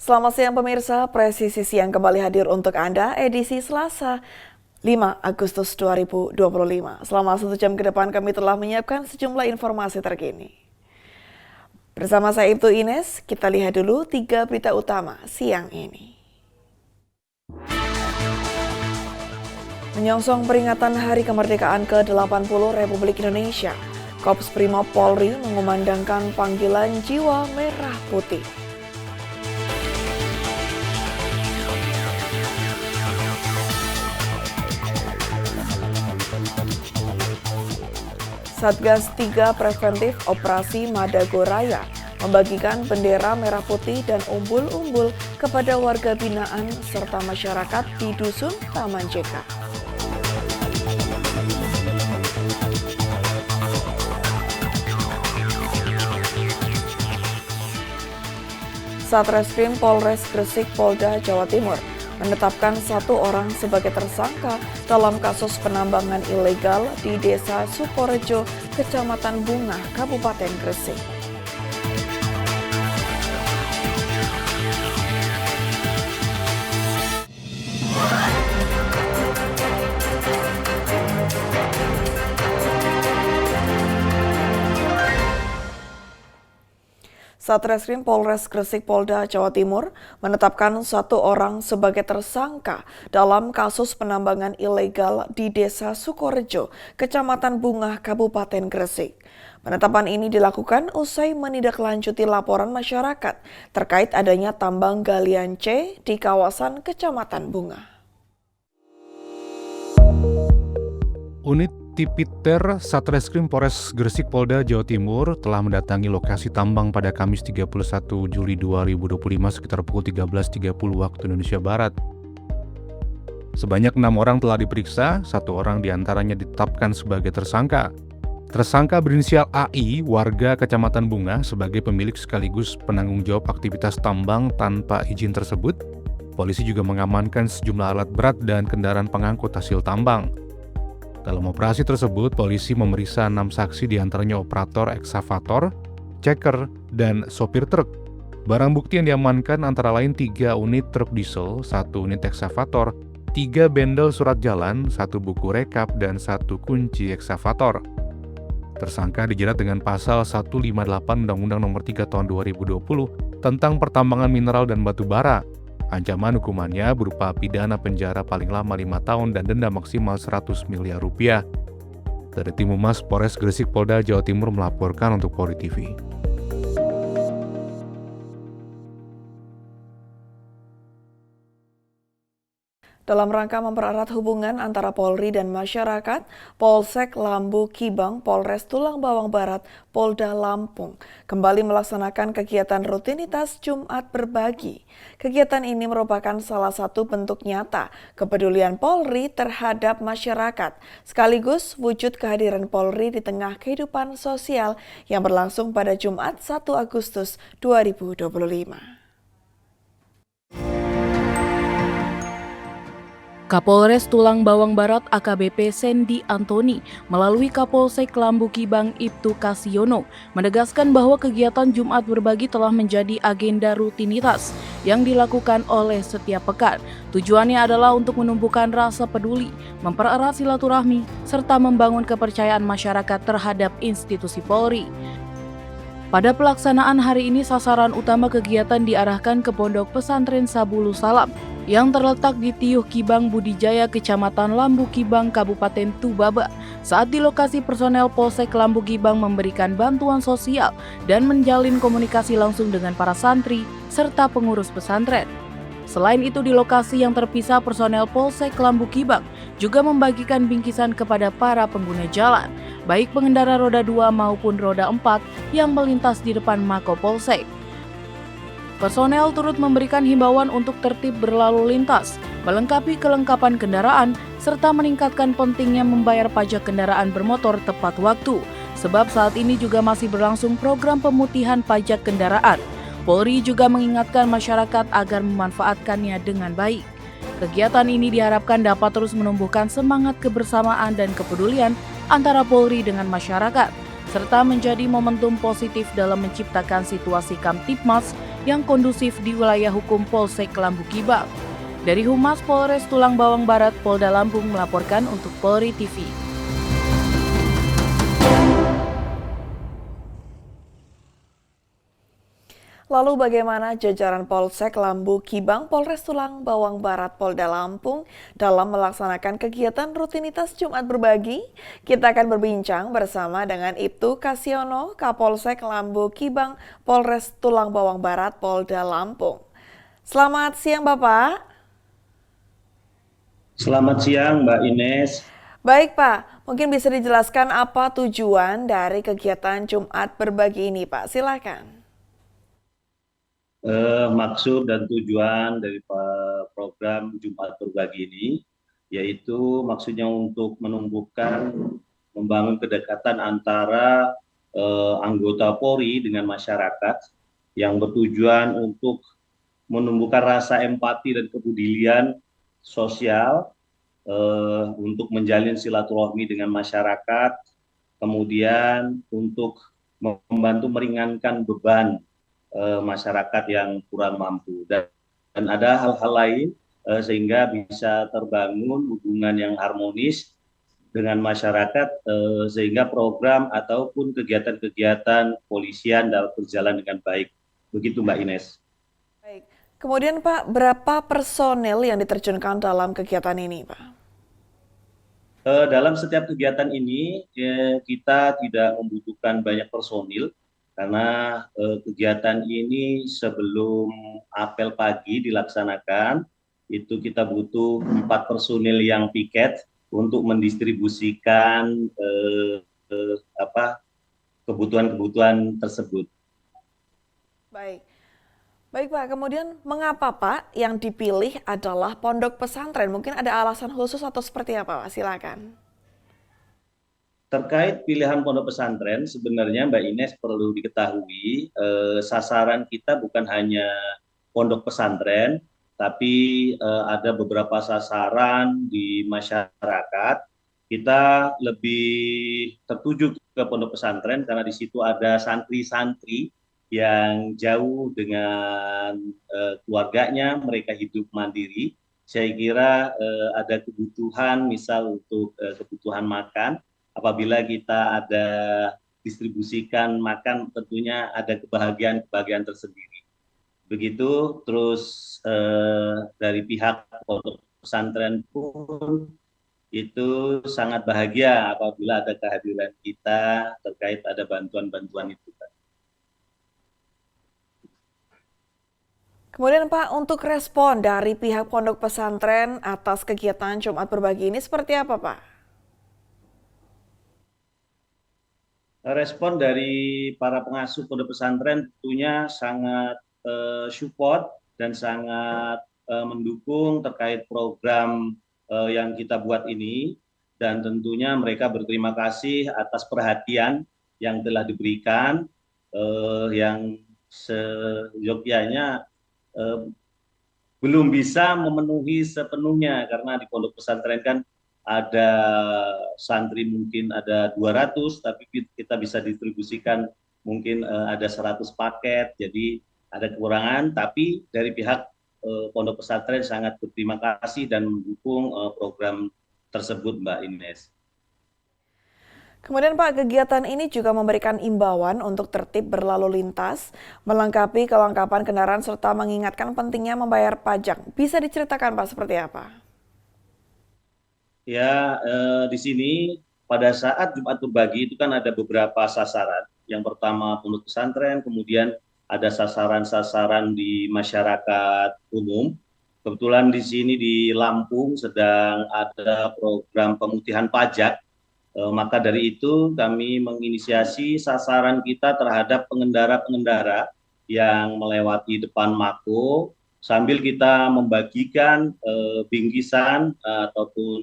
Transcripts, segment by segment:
Selamat siang pemirsa, Presisi Siang kembali hadir untuk Anda edisi Selasa 5 Agustus 2025. Selama 1 jam ke depan kami telah menyiapkan sejumlah informasi terkini. Bersama saya Ibtu Ines, kita lihat dulu 3 berita utama siang ini. Menyongsong peringatan Hari Kemerdekaan ke-80 Republik Indonesia, Korps Brimob Polri mengumandangkan panggilan Jiwa Merah Putih. Satgas 3 Preventif Operasi Madagoraya membagikan bendera merah putih dan umbul-umbul kepada warga binaan serta masyarakat di Dusun Taman Jeka. Satreskrim Polres Gresik Polda Jawa Timur menetapkan 1 orang sebagai tersangka dalam kasus penambangan ilegal di Desa Sukorejo, Kecamatan Bungah, Kabupaten Gresik. Satreskrim Polres Gresik Polda Jawa Timur menetapkan 1 orang sebagai tersangka dalam kasus penambangan ilegal di Desa Sukorejo, Kecamatan Bungah, Kabupaten Gresik. Penetapan ini dilakukan usai menindaklanjuti laporan masyarakat terkait adanya tambang galian C di kawasan Kecamatan Bungah. Unit Tipiter Satreskrim Polres Gresik Polda Jawa Timur telah mendatangi lokasi tambang pada Kamis 31 Juli 2025 sekitar pukul 13.30 waktu Indonesia Barat. Sebanyak 6 orang telah diperiksa, 1 orang diantaranya ditetapkan sebagai tersangka. Tersangka berinisial AI, warga Kecamatan Bungah, sebagai pemilik sekaligus penanggung jawab aktivitas tambang tanpa izin tersebut. Polisi juga mengamankan sejumlah alat berat dan kendaraan pengangkut hasil tambang. Dalam operasi tersebut, polisi memeriksa 6 saksi diantaranya operator eksavator, ceker, dan sopir truk. Barang bukti yang diamankan antara lain 3 unit truk diesel, 1 unit eksavator, 3 bendel surat jalan, 1 buku rekap, dan 1 kunci eksavator. Tersangka dijerat dengan pasal 158 Undang-Undang Nomor 3 Tahun 2020 tentang pertambangan mineral dan batu bara. Ancaman hukumannya berupa pidana penjara paling lama 5 tahun dan denda maksimal 100 miliar rupiah. Dari Tim Humas Polres Gresik Polda Jawa Timur melaporkan untuk Polri TV. Dalam rangka mempererat hubungan antara Polri dan masyarakat, Polsek Lambu Kibang, Polres Tulang Bawang Barat, Polda Lampung kembali melaksanakan kegiatan rutinitas Jumat Berbagi. Kegiatan ini merupakan salah satu bentuk nyata kepedulian Polri terhadap masyarakat, sekaligus wujud kehadiran Polri di tengah kehidupan sosial yang berlangsung pada Jumat 1 Agustus 2025. Kapolres Tulang Bawang Barat AKBP Sandy Antoni melalui Kapolsek Lambu Kibang Ibtu Kasiono menegaskan bahwa kegiatan Jumat Berbagi telah menjadi agenda rutinitas yang dilakukan oleh setiap pekan. Tujuannya adalah untuk menumbuhkan rasa peduli, mempererat silaturahmi, serta membangun kepercayaan masyarakat terhadap institusi Polri. Pada pelaksanaan hari ini, sasaran utama kegiatan diarahkan ke Pondok Pesantren Sabulu Salam yang terletak di Tiuh Kibang Budijaya, Kecamatan Lambu Kibang, Kabupaten Tubaba. Saat di lokasi, personel Polsek Lambu Kibang memberikan bantuan sosial dan menjalin komunikasi langsung dengan para santri serta pengurus pesantren. Selain itu, di lokasi yang terpisah, personel Polsek Lambu Kibang juga membagikan bingkisan kepada para pengguna jalan, baik pengendara roda 2 maupun roda 4 yang melintas di depan Mako Polsek. Personel turut memberikan himbauan untuk tertib berlalu lintas, melengkapi kelengkapan kendaraan, serta meningkatkan pentingnya membayar pajak kendaraan bermotor tepat waktu, sebab saat ini juga masih berlangsung program pemutihan pajak kendaraan. Polri juga mengingatkan masyarakat agar memanfaatkannya dengan baik. Kegiatan ini diharapkan dapat terus menumbuhkan semangat kebersamaan dan kepedulian antara Polri dengan masyarakat, serta menjadi momentum positif dalam menciptakan situasi Kamtibmas yang kondusif di wilayah hukum Polsek Lambu Kibang. Dari Humas Polres Tulang Bawang Barat, Polda Lampung melaporkan untuk Polri TV. Lalu bagaimana jajaran Polsek Lambu Kibang, Polres Tulang Bawang Barat, Polda Lampung dalam melaksanakan kegiatan rutinitas Jumat Berbagi? Kita akan berbincang bersama dengan Ibtu Kasiono, Kapolsek Lambu Kibang, Polres Tulang Bawang Barat, Polda Lampung. Selamat siang Bapak. Selamat siang Mbak Ines. Baik Pak, mungkin bisa dijelaskan apa tujuan dari kegiatan Jumat Berbagi ini Pak? Silakan. Maksud dan tujuan dari program Jumat Berbagi ini yaitu maksudnya untuk menumbuhkan, membangun kedekatan antara anggota Polri dengan masyarakat yang bertujuan untuk menumbuhkan rasa empati dan kepedulian sosial, untuk menjalin silaturahmi dengan masyarakat, kemudian untuk membantu meringankan beban masyarakat yang kurang mampu, dan ada hal-hal lain sehingga bisa terbangun hubungan yang harmonis dengan masyarakat, sehingga program ataupun kegiatan-kegiatan polisian dapat berjalan dengan baik. Begitu Mbak Ines. Baik. Kemudian Pak, berapa personel yang diterjunkan dalam kegiatan ini Pak? Dalam setiap kegiatan ini kita tidak membutuhkan banyak personil karena kegiatan ini sebelum apel pagi dilaksanakan itu kita butuh 4 personil yang piket untuk mendistribusikan kebutuhan-kebutuhan tersebut. Baik. Baik Pak, kemudian mengapa Pak yang dipilih adalah pondok pesantren? Mungkin ada alasan khusus atau seperti apa Pak? Silakan. Terkait pilihan pondok pesantren, sebenarnya Mbak Ines perlu diketahui sasaran kita bukan hanya pondok pesantren, tapi ada beberapa sasaran di masyarakat. Kita lebih tertuju ke pondok pesantren karena di situ ada santri-santri yang jauh dengan keluarganya, mereka hidup mandiri. Saya kira ada kebutuhan, misal untuk kebutuhan makan. Apabila kita ada distribusikan makan, tentunya ada kebahagiaan tersendiri. Begitu, terus dari pihak pondok pesantren pun itu sangat bahagia apabila ada kehadiran kita terkait ada bantuan-bantuan itu. Kemudian Pak, untuk respon dari pihak pondok pesantren atas kegiatan Jumat Berbagi ini seperti apa Pak? Respon dari para pengasuh pondok pesantren tentunya sangat support dan sangat mendukung terkait program yang kita buat ini, dan tentunya mereka berterima kasih atas perhatian yang telah diberikan, yang seyogyanya belum bisa memenuhi sepenuhnya karena di pondok pesantren kan ada santri mungkin ada 200, tapi kita bisa distribusikan mungkin ada 100 paket, jadi ada kekurangan, tapi dari pihak pondok pesantren sangat berterima kasih dan mendukung program tersebut Mbak Ines. Kemudian Pak, kegiatan ini juga memberikan imbauan untuk tertib berlalu lintas, melengkapi kelengkapan kendaraan serta mengingatkan pentingnya membayar pajak. Bisa diceritakan Pak seperti apa? Ya, di sini pada saat Jumat Berbagi itu kan ada beberapa sasaran. Yang pertama pondok pesantren, kemudian ada sasaran-sasaran di masyarakat umum. Kebetulan di sini di Lampung sedang ada program pemutihan pajak. Maka dari itu kami menginisiasi sasaran kita terhadap pengendara-pengendara yang melewati depan Mako, sambil kita membagikan bingkisan ataupun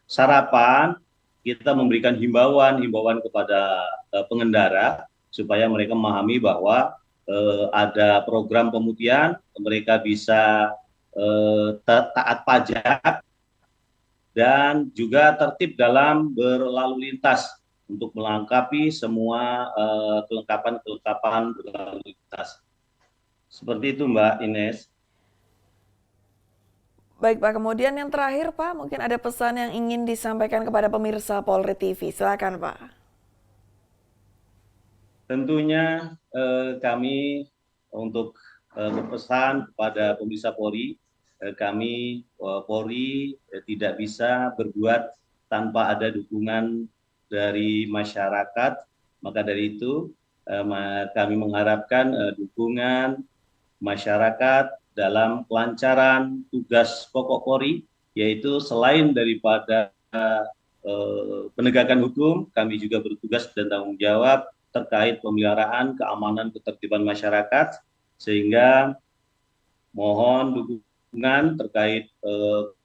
sarapan, kita memberikan himbauan kepada pengendara supaya mereka memahami bahwa ada program pemutihan, mereka bisa taat pajak dan juga tertib dalam berlalu lintas untuk melengkapi semua kelengkapan berlalu lintas. Seperti itu Mbak Ines. Baik Pak, kemudian yang terakhir Pak, mungkin ada pesan yang ingin disampaikan kepada pemirsa Polri TV. Silakan Pak. Tentunya kami untuk berpesan kepada pemirsa Polri, kami Polri tidak bisa berbuat tanpa ada dukungan dari masyarakat. Maka dari itu kami mengharapkan dukungan masyarakat dalam kelancaran tugas pokok Polri, yaitu selain daripada penegakan hukum, kami juga bertugas dan tanggung jawab terkait pemeliharaan keamanan ketertiban masyarakat, sehingga mohon dukungan terkait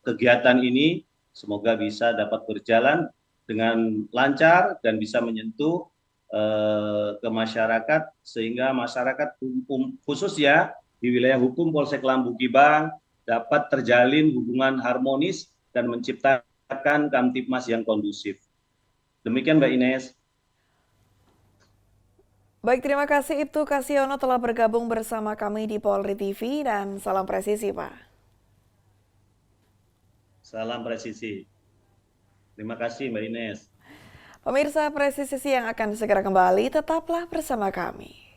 kegiatan ini semoga bisa dapat berjalan dengan lancar dan bisa menyentuh ke masyarakat, sehingga masyarakat khususnya di wilayah hukum Polsek Lambu Kibang dapat terjalin hubungan harmonis dan menciptakan Kamtipmas yang kondusif. Demikian Mbak Ines. Baik, terima kasih Ibtu Kasyono telah bergabung bersama kami di Polri TV dan salam presisi Pak. Salam presisi. Terima kasih Mbak Ines. Pemirsa Presisi yang akan segera kembali, tetaplah bersama kami.